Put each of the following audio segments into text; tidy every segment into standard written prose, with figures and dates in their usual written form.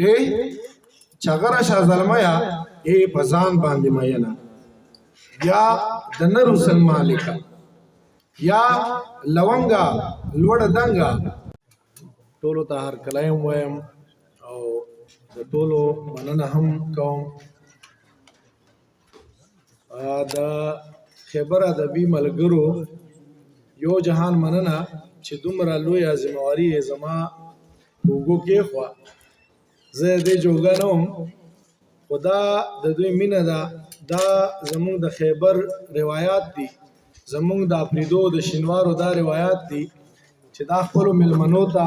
اے چغره شاه زلمیا اے پزان باندې مینا یا د نرو سلمالکا یا لونګا لوړ دنګا ټولو ته هر کلایم وایم او د ټولو مننه هم کوم. دا خیبر ادبي ملګرو یو جهان مننه چې دومره لویه ذمہواري یې زما اوږو کېښوه. زه دې جوګه نه وم خو دا د دوی مینه ده. دا زمونږ د خیبر روایات دي، زمونږ د اپریدو د شینوارو دا روایات دي چې دا خپلو مېلمنو ته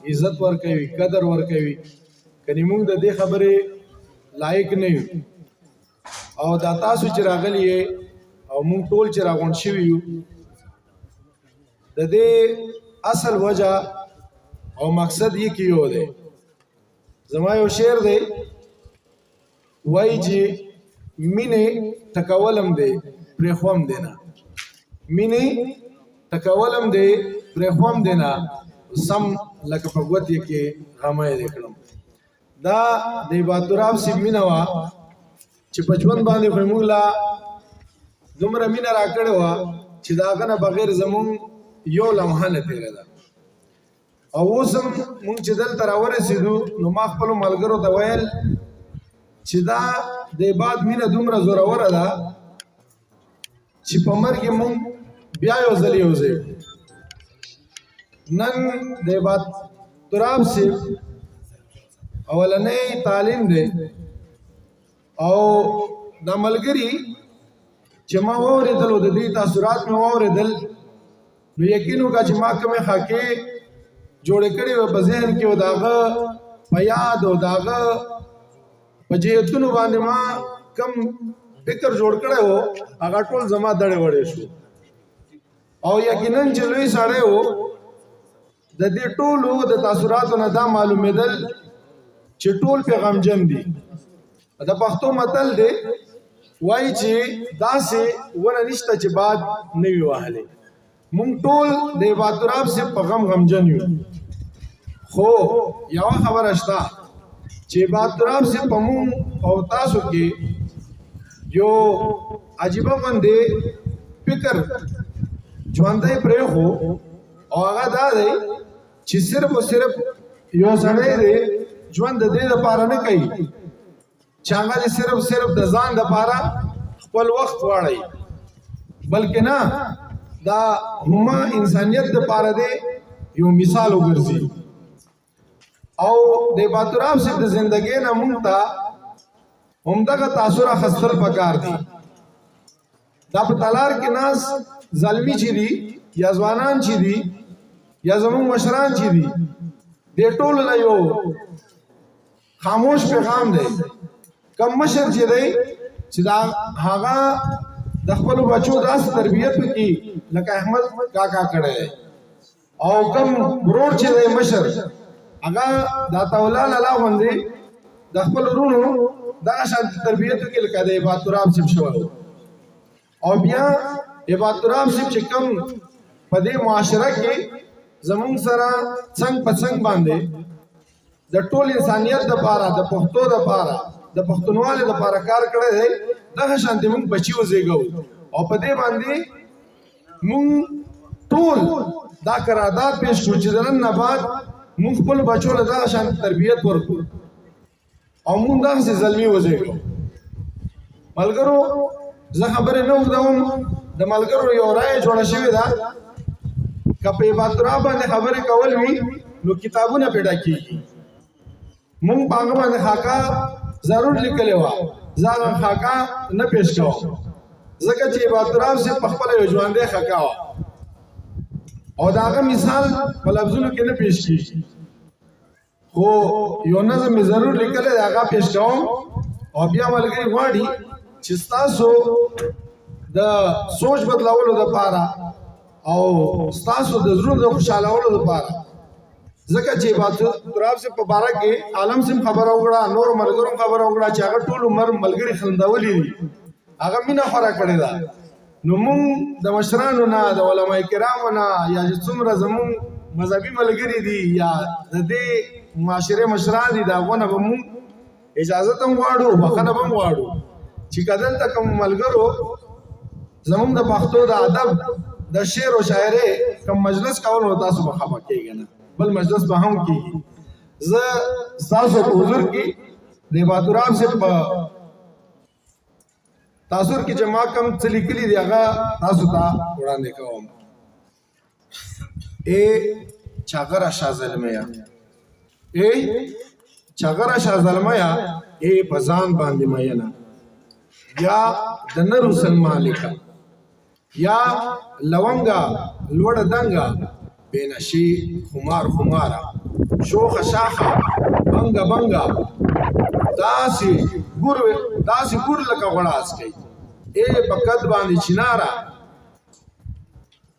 عزت ورکوي، قدر ورکوي. کنې موږ د دې خبرې لایق نه یو او دا تاسو چې راغلي یې او موږ ټول چې راغونډ شوي یو د دې اصل وجه او مقصد یې کې یو دی. زما یو شعر دی وایي چې مینې ټکولم دی پرېښوم دی نه، مینې ټکولم دی پرېښوم دی نه، سم لکه په ګوتې کې غمی دی کړم. دا د عبادالرب صاحب مینه وه چې په ژوند باندې خو یې موږ له دومره مینه راکړې وه چې د هغه نه بغیر زمونږ یو لمحه نه تېرېده. او اوس هم مونږ چې دلته راورسېدو نو ما خپلو ملګرو ته ویل چې دا د عباد مینه دومره زوروره ده چې په مرګ یې مونږ بیا یو ځل یو ځای نن د عبادالرب صاحب اولنی تعلیم دی او دا ملګري چې ما واورېدل او د دې تاثرات مې واورېدل نو یقین وکړه چې ما کومې خاکې جوړې کړې وې په ذهن کې او د هغه په یاد او د هغه په جهتونو باندې ما کم فکر جوړ کړی و هغه ټول زما دړې وړې شو. او یقینا چې لوی سړی و د دې ټولو د تاثراتو نه دا معلومېدل چې ټول پې غمجن دي. د پښتو متل دی وایي چې داسې ونه نشته چې باد نه وي وهلی. مونږ ټول د عبادالرب صاحب په غم غمجن یو. خو یوه خبره شته چې عبادالرب صاحب په مونږ او تاسو کې یو عجیبه غوندې فکر ژوندی پرېښو او هغه دا دی چې صرف او صرف یو سړی دی ژوند د دې دپاره نه کوي چې هغه دې صرف د ځان دپاره خپل وخت واړوي، بلکې نه دا هما انسانیت دپاره دی یو مثال وګرځي. او د عبادالرب صاحب د زندګۍ نه مونږ ته همدغه تاثر اخیستل پکار دي. دا په تالار کې ناس زلمي چې دي یا ځوانان چې دي یا زمونږ مشران چې دي دې ټولو له یو خاموش پیغام دی. کم مشر چې دی چې دا هغه د خپلو بچو داسې تربیت وکړي لکه احمد کاکا کړی دی، او کم ورور چې دی مشر هغه دا تولا لالا غوندې د خپلو وروڼو دغه شانتې تربیت وکړي لکه د عبادالرب صاحب شوی. او بیا عبادالرب صاحب چې کم په دې معاشره کې زمونږ سره څنګ په څنګ باندې د ټول انسانیت دپاره د پښتو دپاره د پښتونوالي دپاره کار کړی دی، دغه شانتې موږ بچي وزېږوو او په دې باندې موږ ټول دا قرارداد پیش کړو چې د نن نه بعد موږ خپلو بچو له دغه شانتې تربیت ورکړو او موږ دغسې زلمي وزېږوو. ملګرو زه خبرې نه اوږدوم، د ملګرو یو رایه جوړه شوې ده که په عبادالرب باندې خبرې کول وي نو کتابونه پیدا کېږي. مونږ په هغه باندې خاکه ضرور لیکلې وه، زه هغه خاکه نه پیش کوم ځکه چې عبادالرب صاحب په خپله یو ژوندی خاکه وه او د هغه مثال په لفظونو کې نه پیش کېږي. خو یو نظم مې ضرور لیکلی دی هغه پیش کوم. او بیا ملګري غواړي چې ستاسو د سوچ بدلولو دپاره او ستاسو د زړونو د خوشحالولو دپاره ځکه چې عبادالرب صاحب په باره کې عالم صاحب خبره وکړه، نورو ملګرو خبره وکړه چې هغه ټول عمر ملګري خندولي دي، هغه مینه خوره کړې ده. نو مونږ د مشرانو نه د علما کرامو نه یا چې څومره زمونږ مذهبي ملګري دي یا د دې معاشره مشران دي دا غونه به مو اجازه تم واړو بخنه بم واړو چې کدل تک ملګرو زموږ د پښتو د ادب د شعر او شاعري کوم مجلس کول نو تاسو به خبر کېږئ نه بل مجلس به هم کېږي زه تاسو حضور کې د بادرام سے تاسو کې جما کم څلیکلي دی هغه تاسو ته وړاندې کوم اے چاغره شازلمیا اے چاغره شازلمیا اے پزان باندې مینا یا د نرو سلمالکا یا لونگا لوڑ دنگا بینشی خمار خمارا شوخ شاخا بنگا بنگا داسی ګور لکه غړاس کوي اے پکد باندې چنارا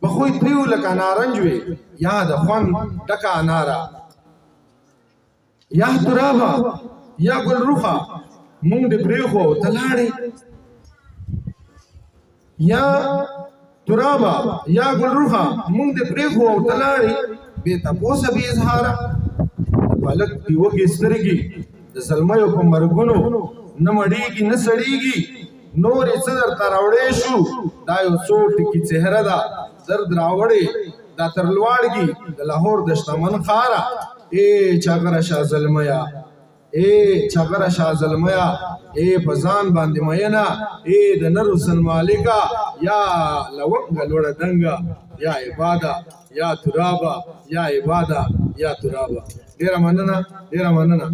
بخوی تریو لکه نارنج وي یا د خوان ډکا نارا یا ترابا یا ګل روخه مونږ د پریخو تلاړي یا ترابا یا ګل روخه مونږ د پریخو تلاړي به تاسو به اظهار فلک دیوګي سترګي د زلمیو په مرګونو نه مړیږي نه سړیږي نورې څه درته راوړې شو دا یو څو ټکي چهره ده درد راوړې دا تر لواړګي د لاهور د شتمن خاره اے چاغره شاه زلمیا اے چاغره شاه زلمیا اے پزان باندې مینا اے د نرو سن مالکا یا لونګ لوړ دنګا یا عباده یا ترابا یا عباده یا ترابا ډیر مننه